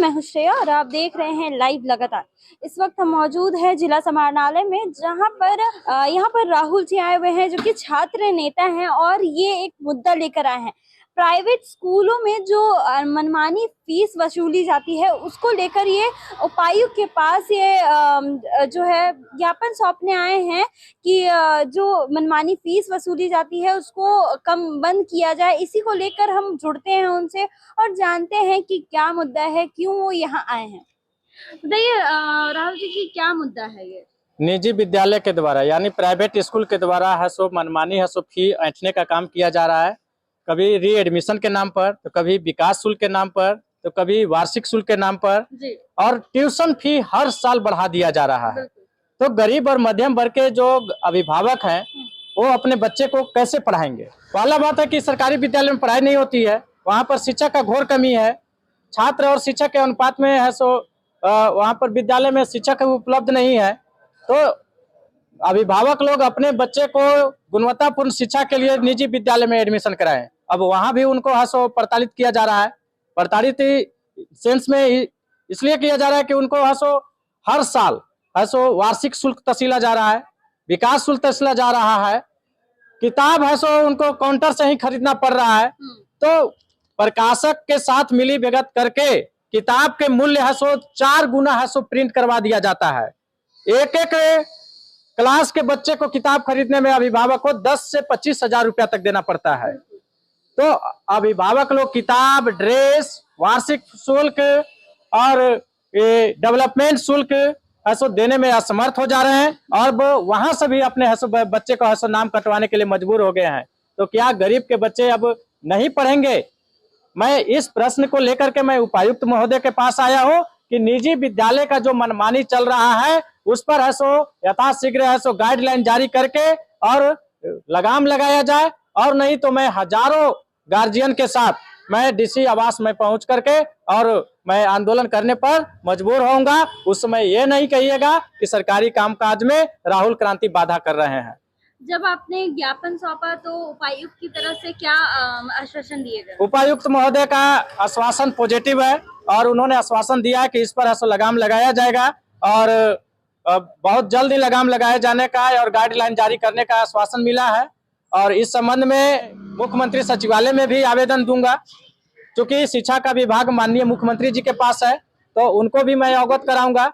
मैं हूं श्रेया और आप देख रहे हैं लाइव लगातार। इस वक्त हम मौजूद हैं जिला समाहरणालय में, जहां पर यहाँ पर राहुल जी आए हुए हैं जो कि छात्र नेता हैं और ये एक मुद्दा लेकर आए हैं। प्राइवेट स्कूलों में जो मनमानी फीस वसूली जाती है उसको लेकर ये उपायुक्त के पास ये जो है ज्ञापन सौंपने आए हैं कि जो मनमानी फीस वसूली जाती है उसको कम बंद किया जाए। इसी को लेकर हम जुड़ते हैं उनसे और जानते हैं कि क्या मुद्दा है, क्यों वो यहाँ आए हैं। बताइए राहुल जी की क्या मुद्दा है ये? निजी विद्यालय के द्वारा यानी प्राइवेट स्कूल के द्वारा है सो मनमानी है सो फी ऐंठने का काम किया जा रहा है। कभी री एडमिशन के नाम पर, तो कभी विकास शुल्क के नाम पर, तो कभी वार्षिक शुल्क के नाम पर जी। और ट्यूशन फी हर साल बढ़ा दिया जा रहा है। तो गरीब और मध्यम वर्ग के जो अभिभावक हैं वो अपने बच्चे को कैसे पढ़ाएंगे? पहला बात है कि सरकारी विद्यालय में पढ़ाई नहीं होती है, वहाँ पर शिक्षा का घोर कमी है। छात्र और शिक्षक के अनुपात में है सो वहाँ पर विद्यालय में शिक्षक उपलब्ध नहीं है। तो अभिभावक लोग अपने बच्चे को गुणवत्तापूर्ण शिक्षा के लिए निजी विद्यालय में एडमिशन कराएं। अब वहाँ भी उनको हसो प्रताड़ित किया जा रहा है। प्रताड़ित सेंस में इसलिए किया जा रहा है कि उनको हसो हर साल हसो वार्षिक शुल्क तसीला जा रहा है, विकास शुल्क तसीला जा रहा है, किताब हसो उनको काउंटर से ही खरीदना पड़ रहा है। तो प्रकाशक के साथ मिली भगत करके किताब के मूल्य हसो 4 गुना हसो प्रिंट करवा दिया जाता है। एक एक क्लास के बच्चे को किताब खरीदने में अभिभावक को 10 से 25 हजार रुपया तक देना पड़ता है। तो अभिभावक लोग किताब, ड्रेस, वार्षिक शुल्क और डेवलपमेंट शुल्क हसो देने में असमर्थ हो जा रहे हैं और वो वहां से भी अपने हसो बच्चे को हसो नाम कटवाने के लिए मजबूर हो गए हैं। तो क्या गरीब के बच्चे अब नहीं पढ़ेंगे? मैं इस प्रश्न को लेकर के मैं उपायुक्त महोदय के पास आया हूँ कि निजी विद्यालय का जो मनमानी चल रहा है उस पर है सो यथाशीघ्र है सो गाइडलाइन जारी करके और लगाम लगाया जाए, और नहीं तो मैं हजारों गार्जियन के साथ मैं डीसी आवास में पहुंच करके और मैं आंदोलन करने पर मजबूर होऊंगा। उस समय ये नहीं कहिएगा कि सरकारी कामकाज में राहुल क्रांति बाधा कर रहे हैं। जब आपने ज्ञापन सौंपा तो उपायुक्त की तरफ से क्या आश्वासन दिए गए? उपायुक्त महोदय का आश्वासन पॉजिटिव है और उन्होंने आश्वासन दिया है कि इस पर ऐसा लगाम लगाया जाएगा और बहुत जल्द ही लगाम लगाए जाने का और गाइडलाइन जारी करने का आश्वासन मिला है। और इस संबंध में मुख्यमंत्री सचिवालय में भी आवेदन दूंगा, क्योंकि शिक्षा का विभाग माननीय मुख्यमंत्री जी के पास है, तो उनको भी मैं अवगत कराऊंगा।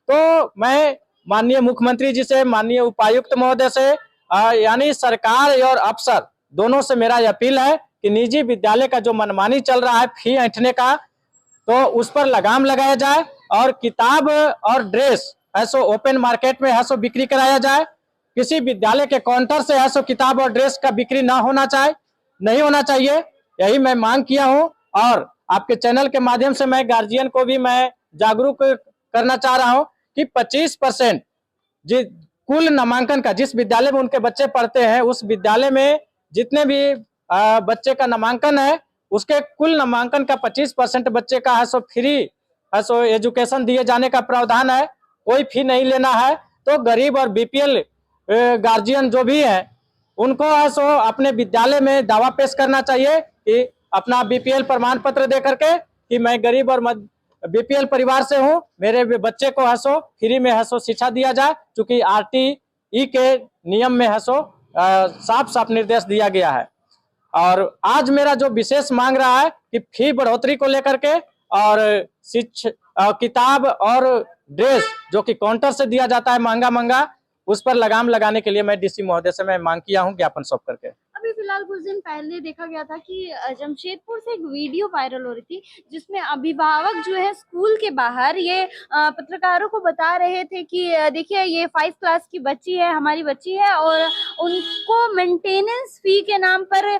तो मैं माननीय मुख्यमंत्री जी से, माननीय उपायुक्त महोदय से यानी सरकार और अफसर दोनों से मेरा अपील है कि निजी विद्यालय का जो मनमानी चल रहा है फी ऐंठने का, तो उस पर लगाम लगाया जाए और किताब और ड्रेस ऐसो ओपन मार्केट में ऐसो बिक्री कराया जाए। किसी विद्यालय के काउंटर से ऐसो किताब और ड्रेस का बिक्री नहीं होना चाहिए। यही मैं मांग किया हूं और आपके चैनल के माध्यम से मैं गार्जियन को भी मैं जागरूक करना चाह रहा हूं कि 25% कुल नामांकन का, जिस विद्यालय में उनके बच्चे पढ़ते हैं उस विद्यालय में जितने भी बच्चे का नामांकन है उसके कुल नामांकन का 25% बच्चे का है सो फ्री है सो एजुकेशन दिए जाने का प्रावधान है। कोई फी नहीं लेना है। तो गरीब और बीपीएल गार्जियन जो भी है उनको है सो अपने विद्यालय में दावा पेश करना चाहिए कि अपना बीपीएल प्रमाण पत्र दे करके कि मैं गरीब और बीपीएल परिवार से हूं, मेरे बच्चे को है सो फ्री में है सो शिक्षा दिया जाए, क्योंकि आरटीई के नियम में है सो साफ साफ निर्देश दिया गया है। और आज मेरा जो विशेष मांग रहा है कि फी बढ़ोतरी को लेकर के और किताब और ड्रेस जो कि काउंटर से दिया जाता है महंगा, उस पर लगाम लगाने के लिए मैं डीसी महोदय से मैं मांग किया हूं ज्ञापन सौंप करके। अभी फिलहाल कुछ दिन पहले देखा गया था कि जमशेदपुर से एक वीडियो वायरल हो रही थी जिसमें अभिभावक जो है स्कूल के बाहर ये पत्रकारों को बता रहे थे कि देखिए ये 5 क्लास की बच्ची है, हमारी बच्ची है, और उनको मेंटेनेंस फी के नाम पर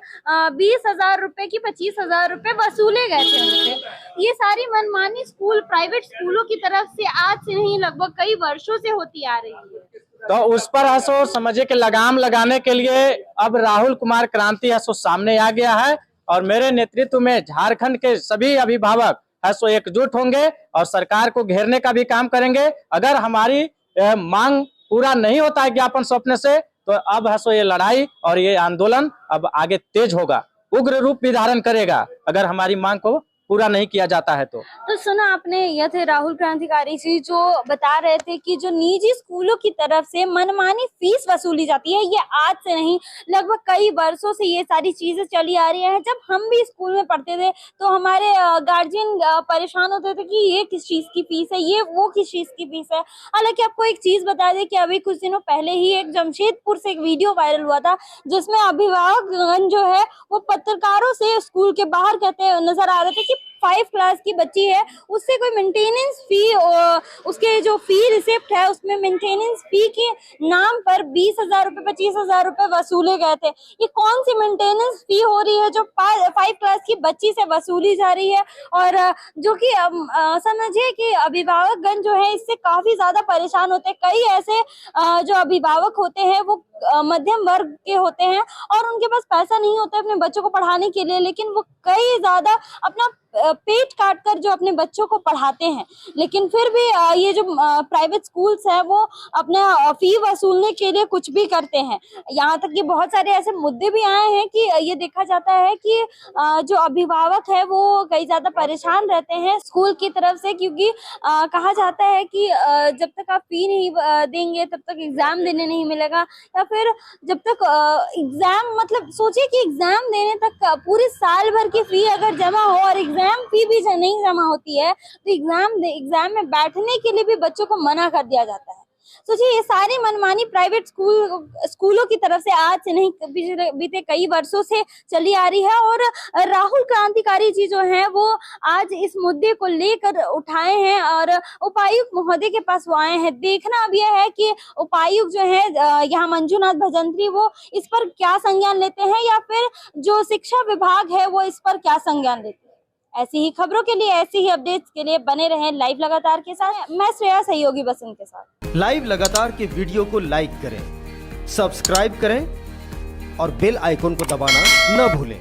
20,000 रुपए की 25,000 रुपए वसूले गए थे उनसे। ये सारी मनमानी स्कूल, प्राइवेट स्कूलों की तरफ से आज से नहीं लगभग कई वर्षों से होती आ रही है। तो उस पर हसो समझिए कि लगाम लगाने के लिए अब राहुल कुमार क्रांति हसो सामने आ गया है और मेरे नेतृत्व में झारखंड के सभी अभिभावक हसो एकजुट होंगे और सरकार को घेरने का भी काम करेंगे। अगर हमारी मांग पूरा नहीं होता है ज्ञापन सौंपने से, तो अब हसो ये लड़ाई और ये आंदोलन अब आगे तेज होगा, उग्र रूप भी धारण करेगा अगर हमारी मांग को पूरा नहीं किया जाता है। तो सुना आपने, यह थे राहुल क्रांतिकारी जी जो बता रहे थे कि जो निजी स्कूलों की तरफ से मनमानी फीस वसूली जाती है, ये आज से नहीं, लगभग कई वर्षों से ये सारी चीजें चली आ रही है। जब हम भी स्कूल में पढ़ते थे तो हमारे गार्जियन परेशान होते थे कि ये किस चीज की फीस है, ये वो किस चीज की फीस है। हालांकि आपको एक चीज बता दें कि अभी कुछ दिनों पहले ही एक जमशेदपुर से एक वीडियो वायरल हुआ था, जिसमें अभिभावकगण जो है वो पत्रकारों से स्कूल के बाहर कहते नजर आ रहे थे कि 5 क्लास की बच्ची है, उससे कोई मेंटेनेंस फी, उसके जो फी रिसिप्ट है उसमें मेंटेनेंस फी के नाम पर 20,000 रुपए 25,000 रुपए वसूले गए थे। ये कौन सी मेंटेनेंस फी हो रही है जो 5 क्लास की बच्ची से वसूली जा रही है? और जो कि समझिए कि अभिभावकगण जो है इससे काफी ज्यादा परेशान होते हैं। कई ऐसे जो अभिभावक होते हैं वो मध्यम वर्ग के होते हैं और उनके पास पैसा नहीं होता अपने बच्चों को पढ़ाने के लिए, लेकिन वो कई ज्यादा अपना पेट काट कर जो अपने बच्चों को पढ़ाते हैं। लेकिन फिर भी ये जो प्राइवेट स्कूल्स है वो अपना फी वसूलने के लिए कुछ भी करते हैं। यहाँ तक कि बहुत सारे ऐसे मुद्दे भी आए हैं कि ये देखा जाता है कि जो अभिभावक है वो कई ज्यादा परेशान रहते हैं स्कूल की तरफ से, क्योंकि कहा जाता है कि जब तक आप फी नहीं देंगे तब तक एग्जाम देने नहीं मिलेगा, या फिर जब तक एग्जाम, मतलब सोचिए कि एग्जाम देने तक पूरे साल भर की फी अगर जमा हो और एग्जाम फी भी नहीं जमा होती है तो एग्जाम में बैठने के लिए भी बच्चों को मना कर दिया जाता है। सोचिए ये सारी मनमानी प्राइवेट स्कूलों की तरफ से आज से नहीं, बीते कई वर्षों से चली आ रही है। और राहुल क्रांतिकारी जी जो हैं वो आज इस मुद्दे को लेकर उठाए हैं और उपायुक्त महोदय के पास वो आए हैं। देखना अब यह है कि उपायुक्त जो है यहाँ मंजूनाथ भजंत्री वो इस पर क्या संज्ञान लेते हैं, या फिर जो शिक्षा विभाग है वो इस पर क्या संज्ञान लेते हैं। ऐसी ही खबरों के लिए, ऐसी ही अपडेट्स के लिए बने रहें लाइव लगातार के साथ। मैं श्रेया सहयोगी बसंत के साथ। लाइव लगातार के वीडियो को लाइक करें, सब्सक्राइब करें और बेल आइकन को दबाना न भूलें।